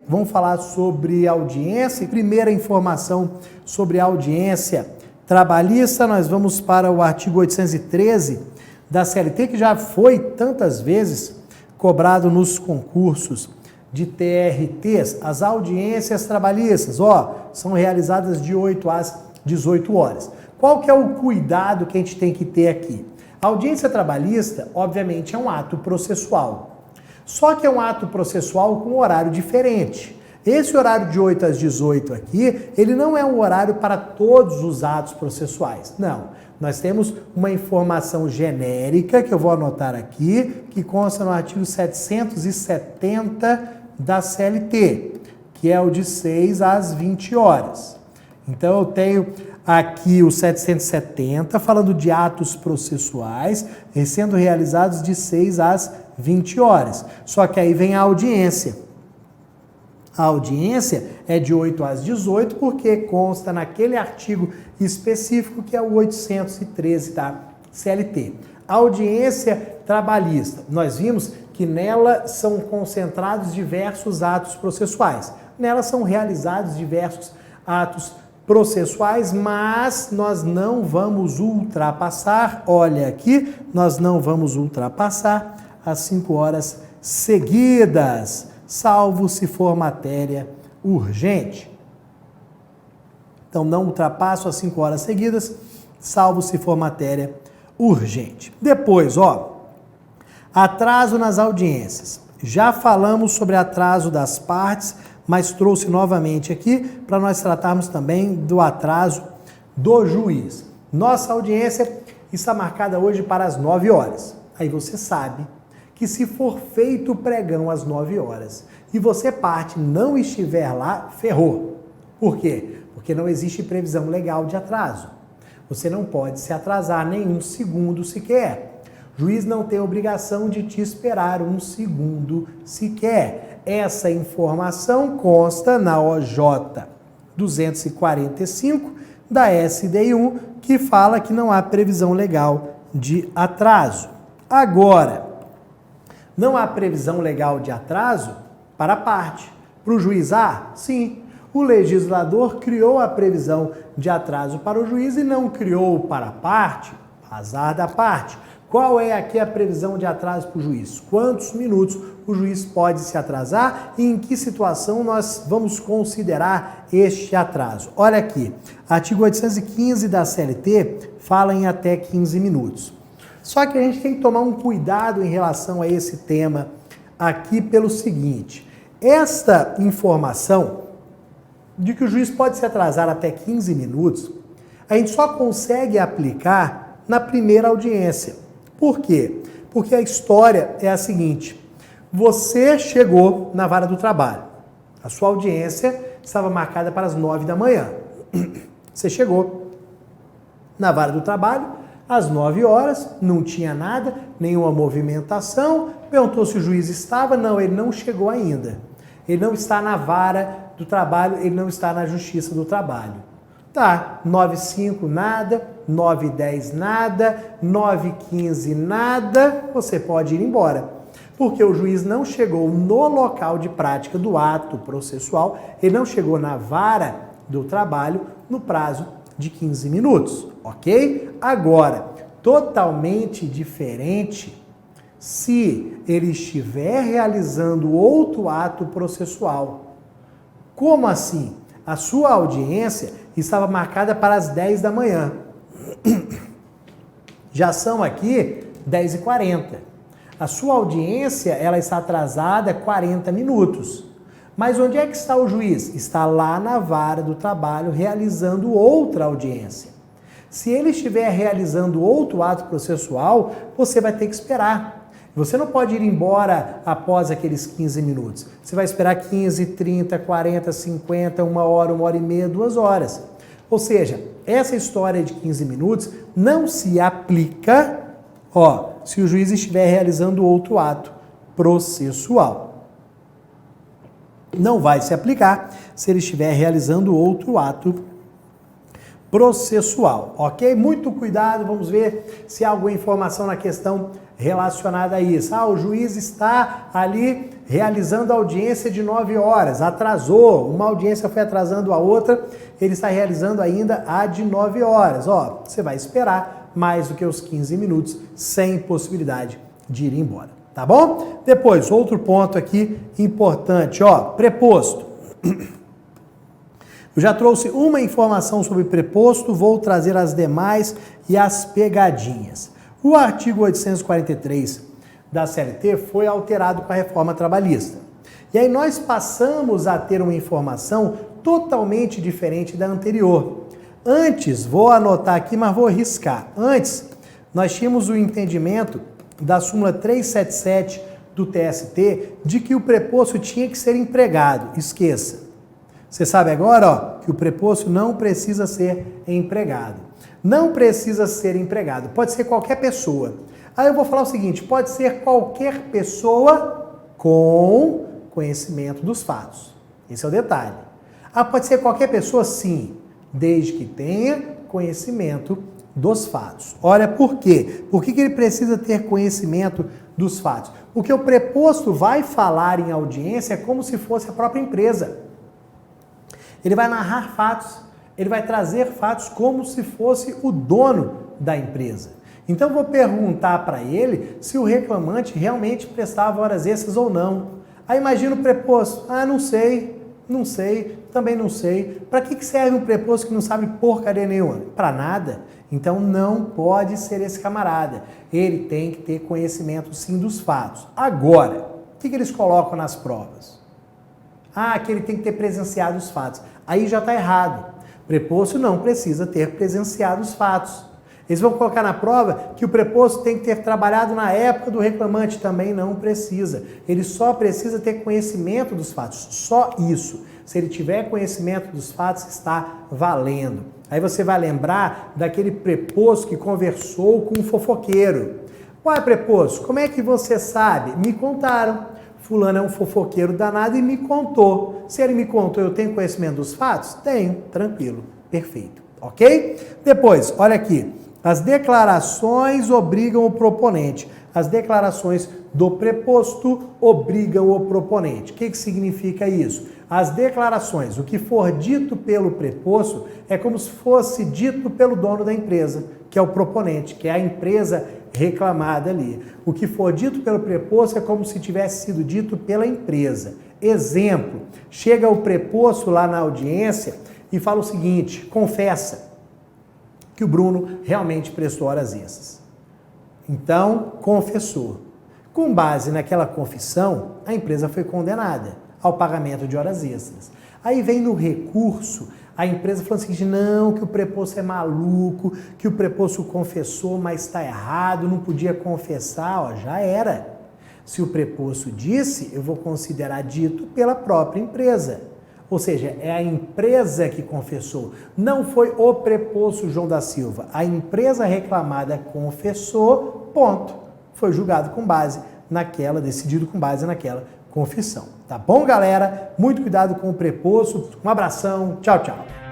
vamos falar sobre audiência. Primeira informação sobre audiência trabalhista, nós vamos para o artigo 813 da CLT, que já foi tantas vezes cobrado nos concursos de TRTs. As audiências trabalhistas, são realizadas de 8 às 18 horas. Qual que é o cuidado que a gente tem que ter aqui? A audiência trabalhista, obviamente, é um ato processual. Só que é um ato processual com horário diferente. Esse horário de 8 às 18 aqui, ele não é um horário para todos os atos processuais. Não. Nós temos uma informação genérica, que eu vou anotar aqui, que consta no artigo 770 da CLT, que é o de 6 às 20 horas. Então, eu tenho aqui o 770, falando de atos processuais, sendo realizados de 6 às 20 horas. Só que aí vem a audiência. A audiência é de 8 às 18, porque consta naquele artigo específico que é o 813 da CLT. A audiência trabalhista, nós vimos que nela são concentrados diversos atos processuais. Nela são realizados diversos atos processuais, mas nós não vamos ultrapassar, olha aqui, nós não vamos ultrapassar as 5 horas seguidas, salvo se for matéria urgente. Então, não ultrapasso as 5 horas seguidas, salvo se for matéria urgente. Depois, atraso nas audiências. Já falamos sobre atraso das partes, mas trouxe novamente aqui para nós tratarmos também do atraso do juiz. Nossa audiência está marcada hoje para as 9 horas. Aí você sabe que se for feito o pregão às 9 horas e você parte não estiver lá, ferrou. Por quê? Porque não existe previsão legal de atraso. Você não pode se atrasar nem um segundo sequer. O juiz não tem obrigação de te esperar um segundo sequer. Essa informação consta na OJ 245 da SDI1, que fala que não há previsão legal de atraso. Agora, não há previsão legal de atraso para a parte. Para o juiz, sim. O legislador criou a previsão de atraso para o juiz e não criou para a parte, azar da parte. Qual é aqui a previsão de atraso para o juiz? Quantos minutos o juiz pode se atrasar e em que situação nós vamos considerar este atraso? Olha aqui, artigo 815 da CLT fala em até 15 minutos. Só que a gente tem que tomar um cuidado em relação a esse tema aqui pelo seguinte: esta informação de que o juiz pode se atrasar até 15 minutos, a gente só consegue aplicar na primeira audiência. Por quê? Porque a história é a seguinte: você chegou na vara do trabalho, a sua audiência estava marcada para as 9 da manhã. Você chegou na vara do trabalho às 9 horas, não tinha nada, nenhuma movimentação, perguntou se o juiz estava, não, ele não chegou ainda. Ele não está na vara do trabalho, ele não está na justiça do trabalho. Tá, 9h05 nada, 9h10 nada, 9h15 nada, você pode ir embora. Porque o juiz não chegou no local de prática do ato processual, ele não chegou na vara do trabalho no prazo de 15 minutos, ok? Agora, totalmente diferente se ele estiver realizando outro ato processual. Como assim? A sua audiência estava marcada para as 10 da manhã. Já são aqui 10h40. A sua audiência, ela está atrasada 40 minutos. Mas onde é que está o juiz? Está lá na vara do trabalho realizando outra audiência. Se ele estiver realizando outro ato processual, você vai ter que esperar. Você não pode ir embora após aqueles 15 minutos. Você vai esperar 15, 30, 40, 50, 1 hora e meia, 2 horas. Ou seja, essa história de 15 minutos não se aplica, se o juiz estiver realizando outro ato processual. Não vai se aplicar se ele estiver realizando outro ato processual, ok? Muito cuidado, vamos ver se há alguma informação na questão relacionada a isso. O juiz está ali realizando a audiência de 9 horas, atrasou, uma audiência foi atrasando a outra, ele está realizando ainda a de 9 horas. Você vai esperar mais do que os 15 minutos sem possibilidade de ir embora, tá bom? Depois, outro ponto aqui importante, preposto. Eu já trouxe uma informação sobre preposto, vou trazer as demais e as pegadinhas. O artigo 843 da CLT foi alterado com a reforma trabalhista. E aí nós passamos a ter uma informação totalmente diferente da anterior. Antes, vou anotar aqui, mas vou riscar. Antes, nós tínhamos o entendimento da súmula 377 do TST de que o preposto tinha que ser empregado. Esqueça. Você sabe agora, que o preposto não precisa ser empregado. Não precisa ser empregado. Pode ser qualquer pessoa. Aí eu vou falar o seguinte, pode ser qualquer pessoa com conhecimento dos fatos. Esse é o detalhe. Pode ser qualquer pessoa, sim, desde que tenha conhecimento dos fatos. Olha por quê? Por que ele precisa ter conhecimento dos fatos? Porque o preposto vai falar em audiência como se fosse a própria empresa. Ele vai narrar fatos, ele vai trazer fatos como se fosse o dono da empresa. Então, eu vou perguntar para ele se o reclamante realmente prestava horas extras ou não. Aí imagina o preposto. Não sei, também não sei. Para que serve um preposto que não sabe porcaria nenhuma? Para nada. Então, não pode ser esse camarada. Ele tem que ter conhecimento, sim, dos fatos. Agora, o que eles colocam nas provas? Que ele tem que ter presenciado os fatos. Aí já está errado. Preposto não precisa ter presenciado os fatos. Eles vão colocar na prova que o preposto tem que ter trabalhado na época do reclamante. Também não precisa. Ele só precisa ter conhecimento dos fatos. Só isso. Se ele tiver conhecimento dos fatos, está valendo. Aí você vai lembrar daquele preposto que conversou com um fofoqueiro. Preposto, como é que você sabe? Me contaram. Fulano é um fofoqueiro danado e me contou. Se ele me contou, eu tenho conhecimento dos fatos? Tenho, tranquilo, perfeito, ok? Depois, olha aqui, as declarações obrigam o proponente. As declarações do preposto obrigam o proponente. O que significa isso? As declarações, o que for dito pelo preposto, é como se fosse dito pelo dono da empresa, que é o proponente, que é a empresa reclamada ali. O que for dito pelo preposto é como se tivesse sido dito pela empresa. Exemplo, chega o preposto lá na audiência e fala o seguinte, confessa que o Bruno realmente prestou horas extras. Então, confessou. Com base naquela confissão, a empresa foi condenada ao pagamento de horas extras. Aí vem no recurso, a empresa falou assim, não, que o preposto é maluco, que o preposto confessou, mas está errado, não podia confessar, já era. Se o preposto disse, eu vou considerar dito pela própria empresa. Ou seja, é a empresa que confessou, não foi o preposto João da Silva. A empresa reclamada confessou, ponto. Foi julgado com base naquela, decidido com base naquela confissão. Tá bom, galera? Muito cuidado com o preposto. Um abração. Tchau, tchau.